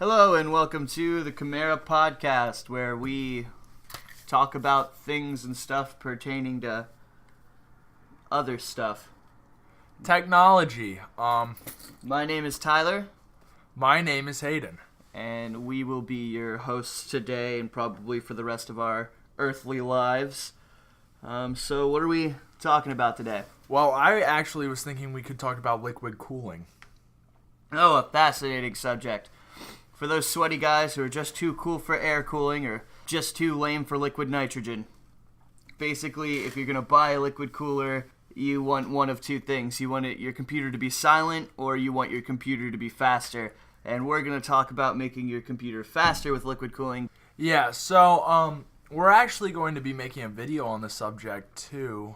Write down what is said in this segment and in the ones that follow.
Hello and welcome to the Chimera Podcast, where we talk about things and stuff pertaining to other stuff. Technology. My name is Tyler. My name is Hayden. And we will be your hosts today and probably for the rest of our earthly lives. So what are we talking about today? Well, I actually was thinking we could talk about liquid cooling. Oh, a fascinating subject. For those sweaty guys who are just too cool for air cooling or just too lame for liquid nitrogen. Basically, if you're going to buy a liquid cooler, you want one of two things. You want your computer to be silent or you want your computer to be faster. And we're going to talk about making your computer faster with liquid cooling. Yeah, so we're actually going to be making a video on the subject too.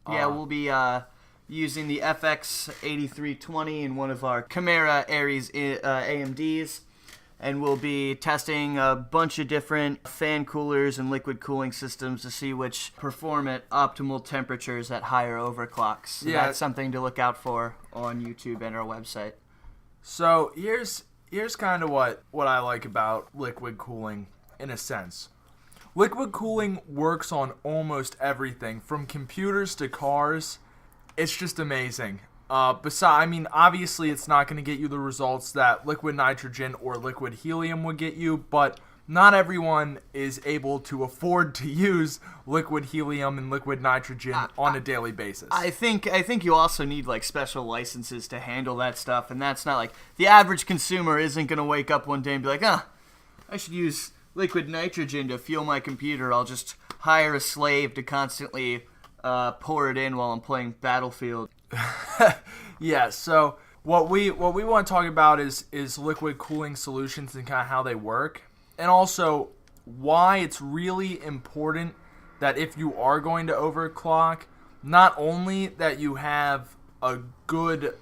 Yeah, we'll be using the FX8320 in one of our Chimera Aries AMDs. And we'll be testing a bunch of different fan coolers and liquid cooling systems to see which perform at optimal temperatures at higher overclocks. So yeah, that's something to look out for on YouTube and our website. So here's kind of what I like about liquid cooling in a sense. Liquid cooling works on almost everything, from computers to cars. It's just amazing. Obviously it's not going to get you the results that liquid nitrogen or liquid helium would get you, but not everyone is able to afford to use liquid helium and liquid nitrogen on a daily basis. I think you also need like special licenses to handle that stuff, and that's not like the average consumer isn't going to wake up one day and be like, I should use liquid nitrogen to fuel my computer. I'll just hire a slave to constantly pour it in while I'm playing Battlefield. Yeah, so what we want to talk about is liquid cooling solutions and kind of how they work, and also why it's really important that if you are going to overclock, not only that you have a good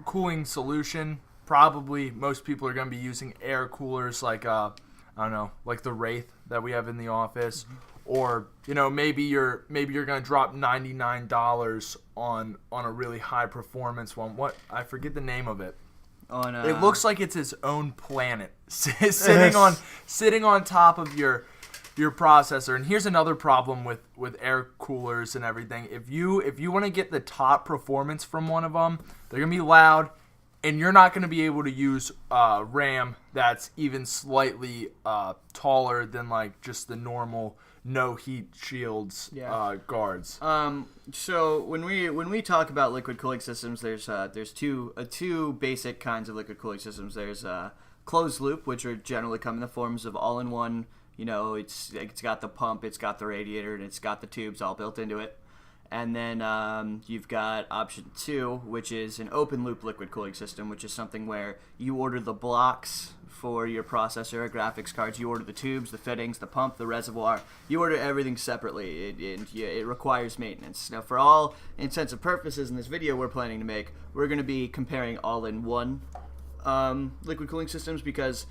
cooling solution. Probably most people are going to be using air coolers like like the Wraith that we have in the office, or maybe you're going to drop $99 on a really high performance one. What, I forget the name of it. It looks like it's its own planet sitting on top of your processor. And here's another problem with air coolers and everything. If you want to get the top performance from one of them, they're going to be loud. And you're not going to be able to use RAM that's even slightly taller than like just the normal no heat shields guards. So when we talk about liquid cooling systems, there's two basic kinds of liquid cooling systems. There's closed loop, which are generally come in the forms of all-in-one. It's got the pump, it's got the radiator, and it's got the tubes all built into it. And then you've got option 2, which is an open-loop liquid cooling system, which is something where you order the blocks for your processor or graphics cards. You order the tubes, the fittings, the pump, the reservoir. You order everything separately, and it requires maintenance. Now, for all intents and purposes in this video we're planning to make, we're going to be comparing all-in-one liquid cooling systems because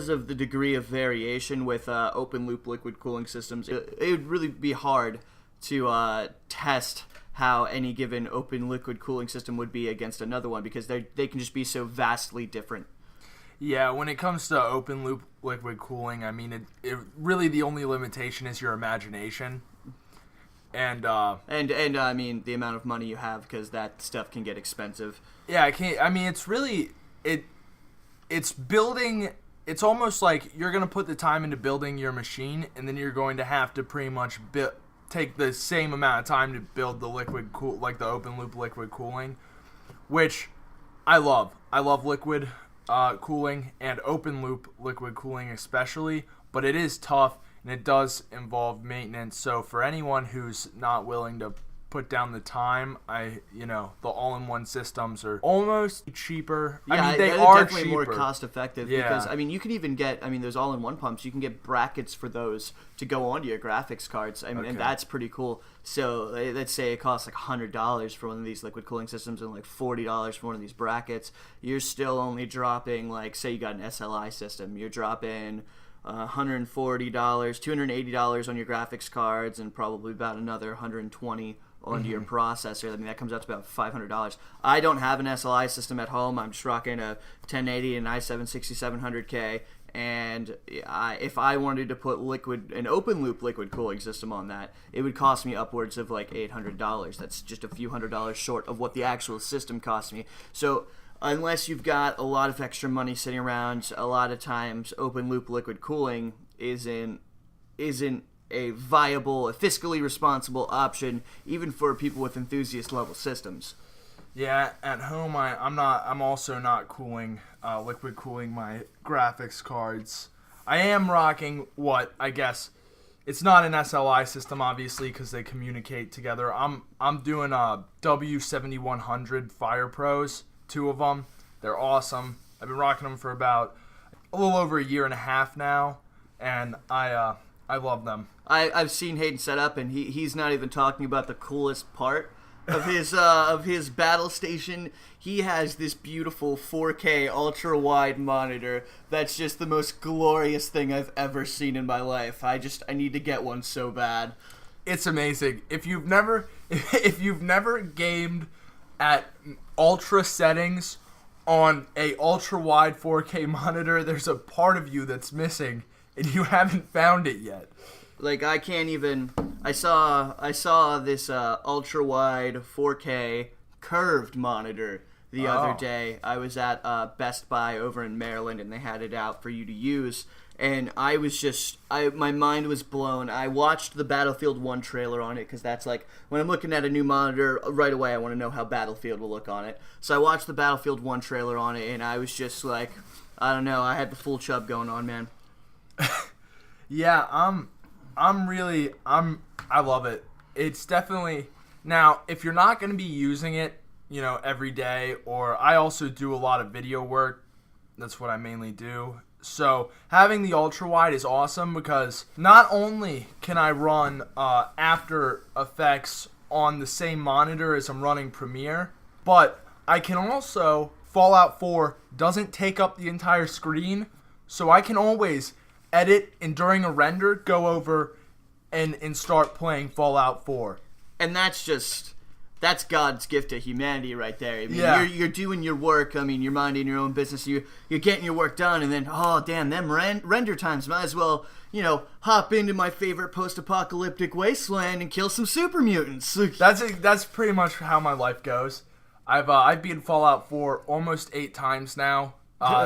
of the degree of variation with open-loop liquid cooling systems. It would really be hard to test how any given open liquid cooling system would be against another one because they can just be so vastly different. Yeah, when it comes to open loop liquid cooling, I mean, it really the only limitation is your imagination, and I mean the amount of money you have, because that stuff can get expensive. Yeah, it's really it's building. It's almost like you're gonna put the time into building your machine, and then you're going to have to pretty much take the same amount of time to build the the open loop liquid cooling, which I love. I love liquid cooling and open loop liquid cooling especially, but it is tough and it does involve maintenance. So for anyone who's not willing to put down the time, the all-in-one systems are almost cheaper. Yeah, they are definitely cheaper. More cost-effective because you can even get those all-in-one pumps. You can get brackets for those to go onto your graphics cards. And that's pretty cool. So let's say it costs like $100 for one of these liquid cooling systems and like $40 for one of these brackets. You're still only dropping, like, say you got an SLI system, you're dropping $140, $280 on your graphics cards, and probably about another $120 onto your processor. I mean, that comes out to about $500. I don't have an SLI system at home. I'm just rocking a 1080 and i7 6700K. And if I wanted to put an open loop liquid cooling system on that, it would cost me upwards of like $800. That's just a few $100s short of what the actual system cost me. So unless you've got a lot of extra money sitting around, a lot of times open loop liquid cooling isn't a viable, a fiscally responsible option, even for people with enthusiast level systems. Yeah, at home I'm also not liquid cooling my graphics cards. I am rocking what I guess it's not an SLI system obviously because they communicate together. I'm doing a W7100 Fire Pros, 2 of them. They're awesome. I've been rocking them for about a little over a year and a half now, and I love them. I've seen Hayden set up, and he's not even talking about the coolest part of his battle station. He has this beautiful 4K ultra wide monitor that's just the most glorious thing I've ever seen in my life. I need to get one so bad. It's amazing. If you've never gamed at ultra settings on a ultra wide 4K monitor, there's a part of you that's missing and you haven't found it yet. Like, I can't even... I saw this ultra-wide 4K curved monitor the other day. I was at Best Buy over in Maryland, and they had it out for you to use. And I was just... my mind was blown. I watched the Battlefield 1 trailer on it, because that's like... When I'm looking at a new monitor, right away I want to know how Battlefield will look on it. So I watched the Battlefield 1 trailer on it, and I was just like... I don't know. I had the full chub going on, man. Yeah, I love it. It's definitely, now, if you're not going to be using it, every day, or I also do a lot of video work. That's what I mainly do. So having the ultra wide is awesome because not only can I run After Effects on the same monitor as I'm running Premiere, but I can also, Fallout 4 doesn't take up the entire screen, so I can always edit and during a render go over and start playing Fallout 4. And that's God's gift to humanity right there. I mean, yeah. You're doing your work. I mean, you're minding your own business. You're getting your work done, and then, oh, damn, them render times. Might as well, hop into my favorite post-apocalyptic wasteland and kill some super mutants. That's pretty much how my life goes. I've beaten Fallout 4 almost 8 times now.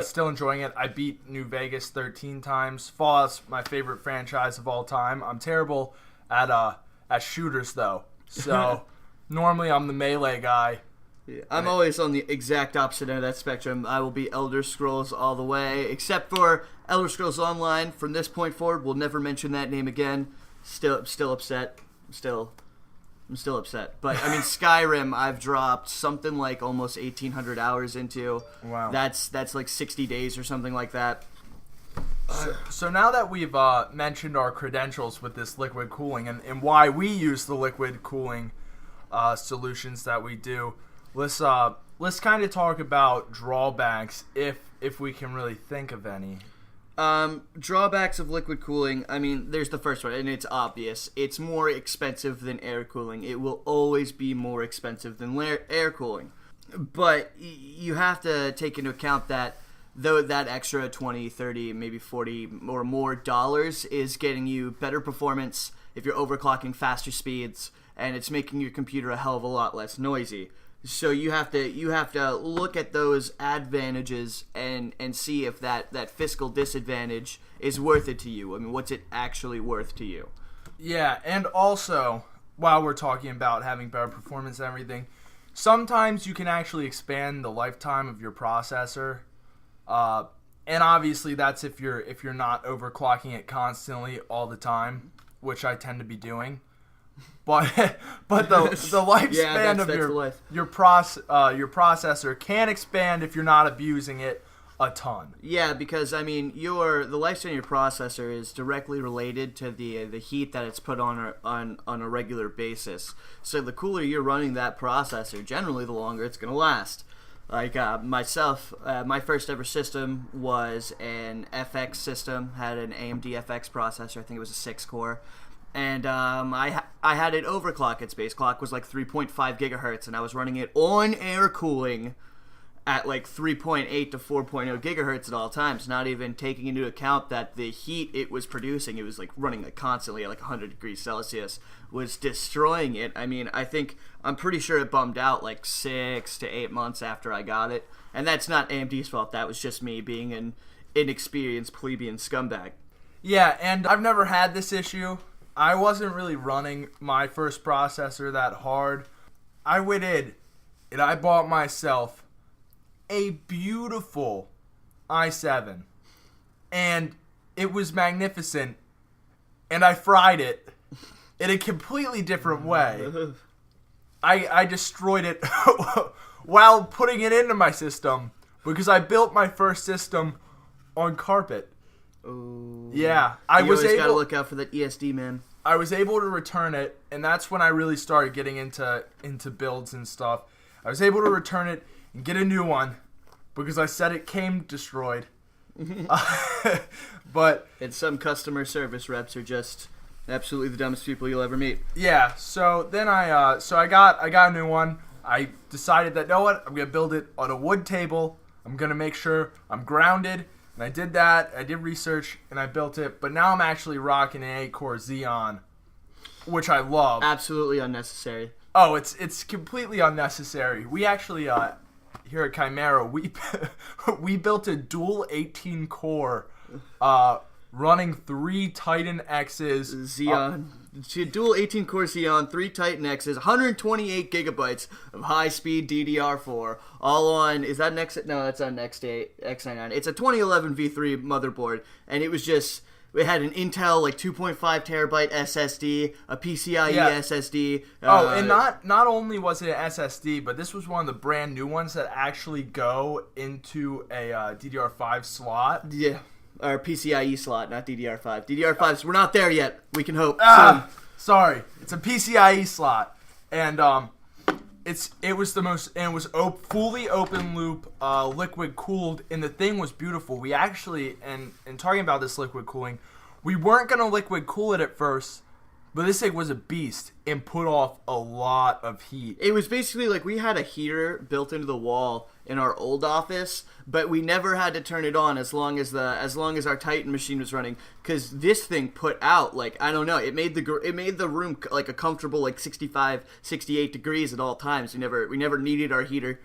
Still enjoying it. I beat New Vegas 13 times. Fallout's my favorite franchise of all time. I'm terrible at shooters though. So normally I'm the melee guy. Yeah, I'm always on the exact opposite end of that spectrum. I will be Elder Scrolls all the way, except for Elder Scrolls Online. From this point forward, we'll never mention that name again. Still upset. I'm still upset. But, I mean, Skyrim, I've dropped something like almost 1,800 hours into. Wow. That's like 60 days or something like that. So now that we've mentioned our credentials with this liquid cooling and why we use the liquid cooling solutions that we do, let's kind of talk about drawbacks if we can really think of any. Drawbacks of liquid cooling, I mean, there's the first one, and it's obvious. It's more expensive than air cooling. It will always be more expensive than air cooling. But you have to take into account that though that extra 20, 30, maybe 40 or more dollars is getting you better performance if you're overclocking faster speeds, and it's making your computer a hell of a lot less noisy. So you have to look at those advantages and see if that fiscal disadvantage is worth it to you. I mean, what's it actually worth to you? Yeah, and also, while we're talking about having better performance and everything, sometimes you can actually expand the lifetime of your processor. And obviously that's if you're not overclocking it constantly all the time, which I tend to be doing. But the lifespan of your processor can expand if you're not abusing it a ton. Yeah, because I mean the lifespan of your processor is directly related to the heat that it's put on a regular basis. So the cooler you're running that processor, generally the longer it's gonna last. Like myself, my first ever system was an FX system, had an AMD FX processor. I think it was a 6-core. And I had it overclock. Its base clock was like 3.5 gigahertz, and I was running it on air cooling at like 3.8 to 4.0 gigahertz at all times, not even taking into account that the heat it was producing, it was like running like constantly at like 100 degrees Celsius, was destroying it. I mean, I'm pretty sure it bummed out like 6 to 8 months after I got it. And that's not AMD's fault. That was just me being an inexperienced plebeian scumbag. Yeah, and I've never had this issue. I wasn't really running my first processor that hard. I went in and I bought myself a beautiful i7, and it was magnificent, and I fried it in a completely different way. I destroyed it while putting it into my system, because I built my first system on carpet. Oh. Yeah, You always gotta look out for that ESD, man. I was able to return it, and that's when I really started getting into builds and stuff. I was able to return it and get a new one, because I said it came destroyed. But and some customer service reps are just absolutely the dumbest people you'll ever meet. yeah, so then I got a new one. I decided that, you know what, I'm gonna build it on a wood table. I'm gonna make sure I'm grounded, and I did that. I did research and I built it. But now I'm actually rocking an 8-core Xeon, which I love. Absolutely unnecessary. Oh, it's completely unnecessary. We actually here at Chimera, we built a dual 18-core running 3 Titan X's. Xeon. Dual 18-core Xeon, 3 Titan X's, 128 gigabytes of high-speed DDR4, all on, is that next? No, that's on Next 8 X99. It's a 2011 V3 motherboard, and it was just, it had an Intel like 2.5 terabyte SSD, a PCIe SSD. And not only was it an SSD, but this was one of the brand new ones that actually go into a DDR5 slot. Yeah, or PCIe slot, not DDR5. DDR5s, we're not there yet. We can hope. Sorry, it's a PCIe slot, and it was fully open loop, liquid cooled, and the thing was beautiful. We actually, and talking about this liquid cooling, we weren't gonna liquid cool it at first, but this thing was a beast and put off a lot of heat. It was basically like we had a heater built into the wall in our old office, but we never had to turn it on as long as our Titan machine was running, because this thing put out, like, I don't know, it made the room like a comfortable like 65, 68 degrees at all times. We never needed our heater.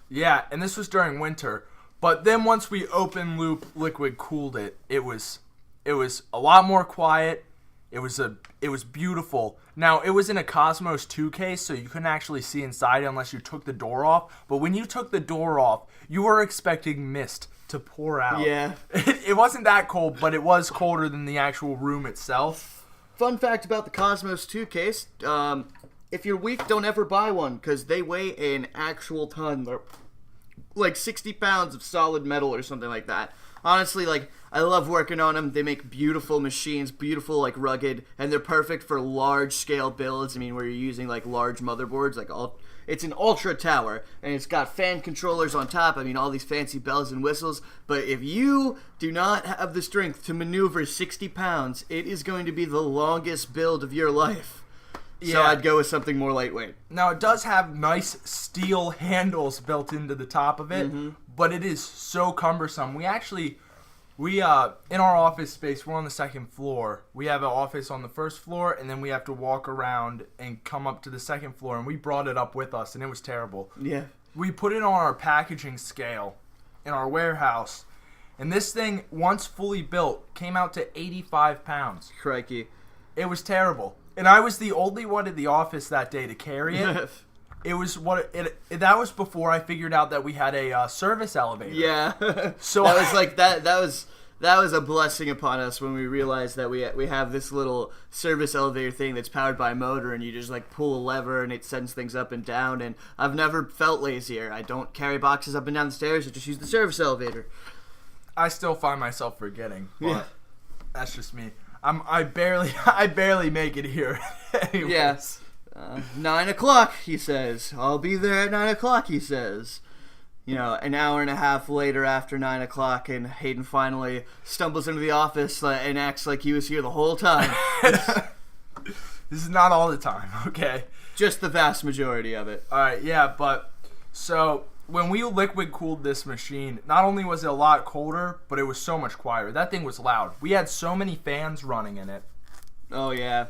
Yeah, and this was during winter. But then once we open loop liquid cooled it, it was a lot more quiet. It was beautiful. Now, it was in a Cosmos 2 case, so you couldn't actually see inside it unless you took the door off. But when you took the door off, you were expecting mist to pour out. Yeah. It wasn't that cold, but it was colder than the actual room itself. Fun fact about the Cosmos 2 case, if you're weak, don't ever buy one, because they weigh an actual ton. They're like 60 pounds of solid metal or something like that. Honestly, like, I love working on them. They make beautiful machines, beautiful, like, rugged, and they're perfect for large-scale builds. I mean, where you're using, like, large motherboards, like, it's an ultra tower, and it's got fan controllers on top. I mean, all these fancy bells and whistles. But if you do not have the strength to maneuver 60 pounds, it is going to be the longest build of your life. Yeah. So I'd go with something more lightweight. Now, it does have nice steel handles built into the top of it, but it is so cumbersome. We in our office space, we're on the second floor. We have an office on the first floor, and then we have to walk around and come up to the second floor, and we brought it up with us, and it was terrible. Yeah. We put it on our packaging scale in our warehouse, and this thing, once fully built, came out to 85 pounds. Crikey. It was terrible. And I was the only one in the office that day to carry it. That was before I figured out that we had a service elevator. Yeah. So that was like that was a blessing upon us when we realized that we have this little service elevator thing that's powered by a motor, and you just like pull a lever and it sends things up and down. And I've never felt lazier. I don't carry boxes up and down the stairs. I just use the service elevator. I still find myself forgetting, but that's just me. I barely make it here. Anyways. Yes. 9 o'clock, he says. I'll be there at 9 o'clock, he says. You know, an hour and a half later after 9 o'clock, and Hayden finally stumbles into the office and acts like he was here the whole time. This is not all the time, okay? Just the vast majority of it. All right, yeah, but so when we liquid cooled this machine, not only was it a lot colder, but it was so much quieter. That thing was loud. We had so many fans running in it. Oh yeah.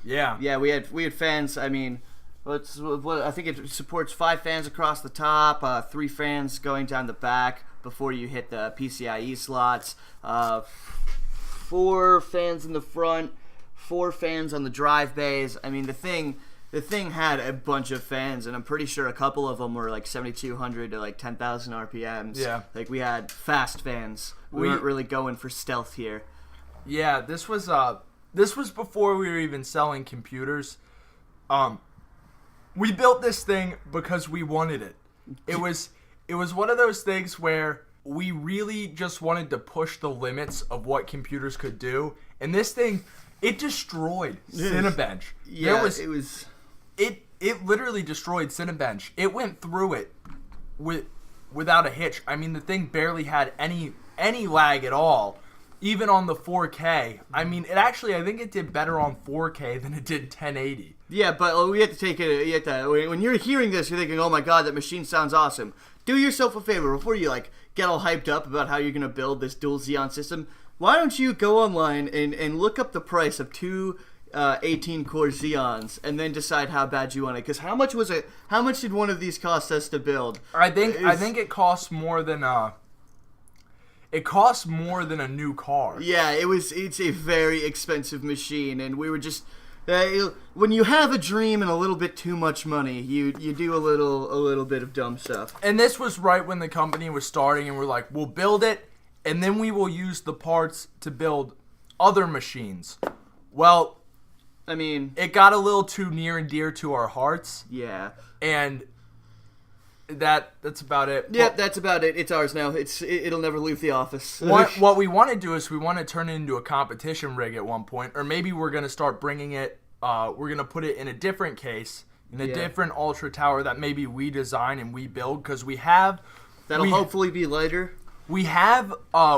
Yeah. Yeah, we had fans. I mean, I think it supports 5 fans across the top, 3 fans going down the back before you hit the PCIe slots, 4 fans in the front, 4 fans on the drive bays. I mean, the thing had a bunch of fans, and I'm pretty sure a couple of them were like 7,200 to like 10,000 RPMs. Yeah. Like we had fast fans. We weren't really going for stealth here. Yeah, this was before we were even selling computers. We built this thing because we wanted it. It was one of those things where we really just wanted to push the limits of what computers could do. And this thing, it destroyed Cinebench. Yeah, It literally destroyed Cinebench. It went through it without a hitch. I mean, the thing barely had any lag at all. Even on the 4K, I mean, I think it did better on 4K than it did 1080. Yeah, but we have to take it. When you're hearing this, you're thinking, "Oh my god, that machine sounds awesome." Do yourself a favor before you get all hyped up about how you're gonna build this dual Xeon system. Why don't you go online and look up the price of 2 18-core Xeons and then decide how bad you want it? Because how much was it? How much did one of these cost us to build? I think it costs more than It costs more than a new car. Yeah, it's a very expensive machine, and we were just when you have a dream and a little bit too much money, you do a little bit of dumb stuff. And this was right when the company was starting, and we're like, we'll build it, and then we will use the parts to build other machines. Well, I mean, it got a little too near and dear to our hearts. Yeah. And that's about it. Yep, that's about it. It's ours now. It'll never leave the office. What we want to do is we want to turn it into a competition rig at one point, or maybe we're going to start bringing it. We're going to put it in a different case, in a different Ultra Tower that maybe we design and we build, because we have. That'll hopefully be lighter. We have.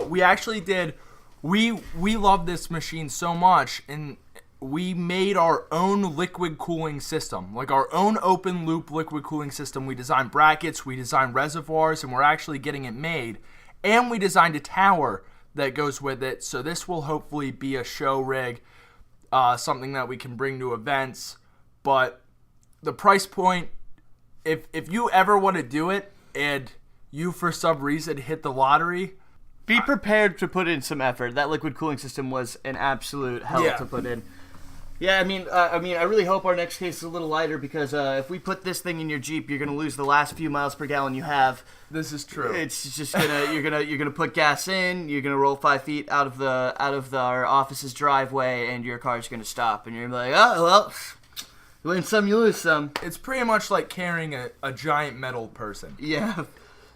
We actually did. We love this machine so much, and we made our own liquid cooling system, like our own open loop liquid cooling system. We designed brackets, we designed reservoirs, and we're actually getting it made. And we designed a tower that goes with it. So this will hopefully be a show rig, something that we can bring to events. But the price point, if you ever want to do it and you for some reason hit the lottery, be prepared to put in some effort. That liquid cooling system was an absolute hell to put in. Yeah, I mean, I really hope our next case is a little lighter, because if we put this thing in your Jeep, you're gonna lose the last few miles per gallon you have. This is true. It's just you're gonna put gas in, you're gonna roll 5 feet out of our office's driveway, and your car's gonna stop, and you're gonna be like, oh well, you win some, you lose some. It's pretty much like carrying a giant metal person. Yeah.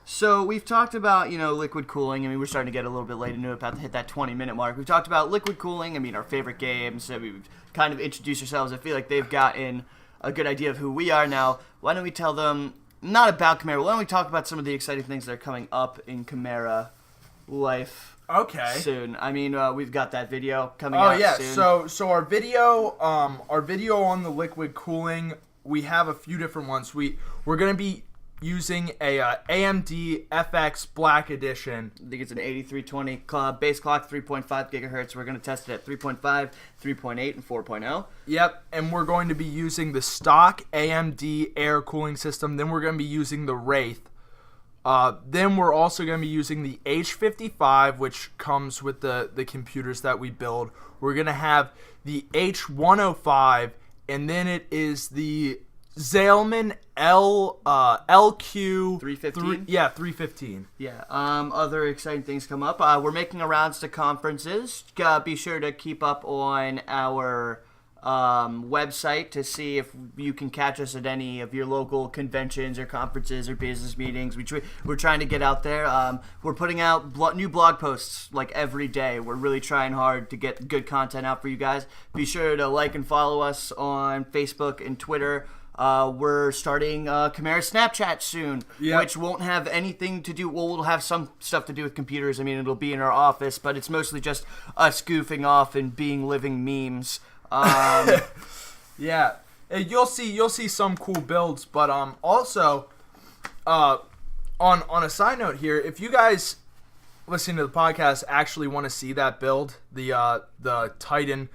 So we've talked about, liquid cooling. I mean, we're starting to get a little bit late into it, about to hit that 20-minute mark. We've talked about liquid cooling. I mean, our favorite games. We've kind of introduced ourselves. I feel like they've gotten a good idea of who we are now. Why don't we tell them, not about Chimera, why don't we talk about some of the exciting things that are coming up in Chimera life soon. I mean, we've got that video coming out soon. So our video on the liquid cooling, we have a few different ones. We're going to be using a AMD FX Black Edition. I think it's an 8320 base clock, 3.5 gigahertz. We're going to test it at 3.5, 3.8, and 4.0. Yep, and we're going to be using the stock AMD air cooling system. Then we're going to be using the Wraith. Then we're also going to be using the H55, which comes with the computers that we build. We're going to have the H105, and then it is the Zalman LQ 315. 315. Yeah. Other exciting things come up. We're making rounds to conferences. Be sure to keep up on our website to see if you can catch us at any of your local conventions or conferences or business meetings. We're trying to get out there. We're putting out new blog posts like every day. We're really trying hard to get good content out for you guys. Be sure to like and follow us on Facebook and Twitter. We're starting Chimera Snapchat soon, which won't have anything to do. Well, we'll have some stuff to do with computers. I mean, it'll be in our office, but it's mostly just us goofing off and being living memes. Yeah, you'll see some cool builds, but also, on a side note here, if you guys listening to the podcast actually want to see that build, the Titan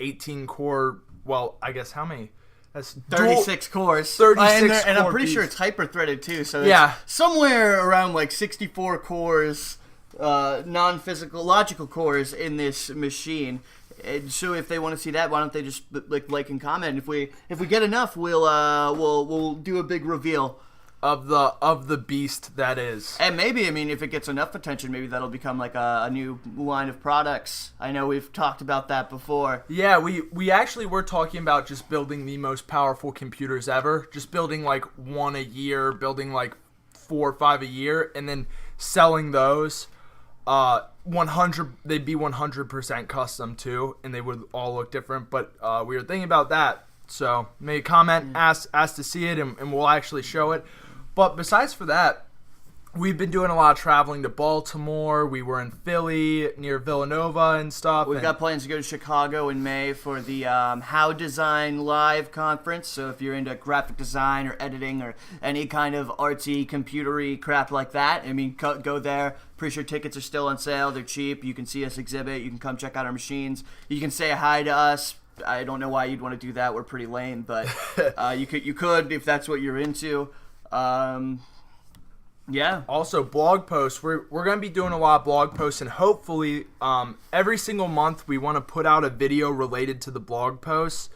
18 core. Well, I guess how many? That's 36 cores. 36 and I'm core pretty piece. sure it's hyper threaded too. So Yeah. it's somewhere around like 64 cores, non-physical logical cores in this machine. And so if they want to see that, why don't they just like and comment? If we get enough, we'll do a big reveal of the beast that is. And maybe, I mean, if it gets enough attention, maybe that'll become like a new line of products. I know we've talked about that before. Yeah, we actually were talking about just building the most powerful computers ever. Just building like one a year, building like 4 or 5 a year, and then selling those. 100, they'd be 100% custom too, and they would all look different. But we were thinking about that. So make a comment, ask to see it, and we'll actually show it. But besides for that, we've been doing a lot of traveling to Baltimore. We were in Philly, near Villanova and stuff. We've got plans to go to Chicago in May for the How Design Live conference. So if you're into graphic design or editing or any kind of artsy, computery crap like that, I mean, go there. Pretty sure tickets are still on sale. They're cheap. You can see us exhibit. You can come check out our machines. You can say hi to us. I don't know why you'd want to do that. We're pretty lame, but you could if that's what you're into. Yeah. Also, blog posts. We're going to be doing a lot of blog posts, and hopefully every single month we want to put out a video related to the blog posts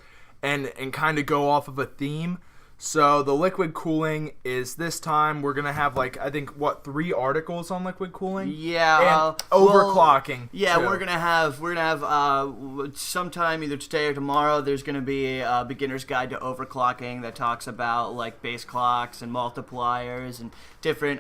and kind of go off of a theme. So the liquid cooling is this time we're going to have 3 articles on liquid cooling? Yeah. And overclocking. Yeah, too. we're going to have sometime either today or tomorrow there's going to be a beginner's guide to overclocking that talks about like base clocks and multipliers and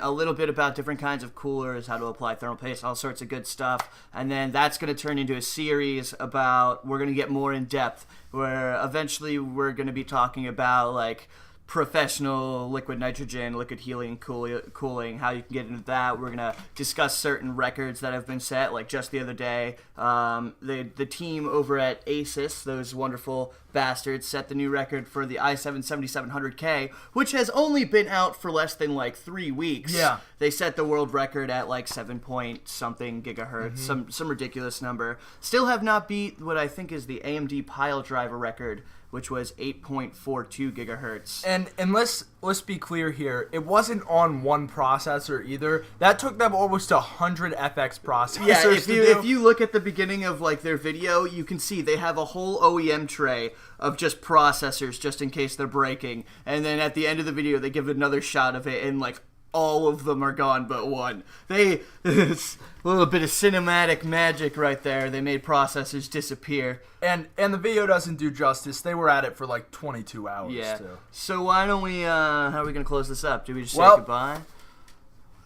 a little bit about different kinds of coolers, how to apply thermal paste, all sorts of good stuff. And then that's going to turn into a series about, we're going to get more in depth where eventually we're going to be talking about like professional liquid nitrogen, liquid helium cooling, how you can get into that. We're going to discuss certain records that have been set, like just the other day. The team over at ASUS, those wonderful bastards, set the new record for the i7-7700K, which has only been out for less than like 3 weeks. Yeah. They set the world record at like 7 point something gigahertz, some ridiculous number. Still have not beat what I think is the AMD pile driver record, which was 8.42 gigahertz. And let's be clear here. It wasn't on one processor either. That took them almost 100 FX processors. Yeah, if you look at the beginning of like their video, you can see they have a whole OEM tray of just processors just in case they're breaking. And then at the end of the video, they give another shot of it and like all of them are gone but one. It's a little bit of cinematic magic right there. They made processors disappear. And the video doesn't do justice. They were at it for like 22 hours. Yeah. Too. So why don't we, how are we going to close this up? Do we just say goodbye?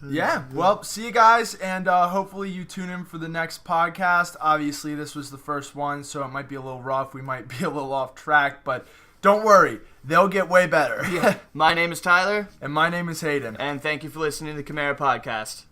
Yeah. Well, see you guys, and hopefully you tune in for the next podcast. Obviously, this was the first one, so it might be a little rough. We might be a little off track, but don't worry. They'll get way better. Yeah. My name is Tyler. And my name is Hayden. And thank you for listening to the Chimera Podcast.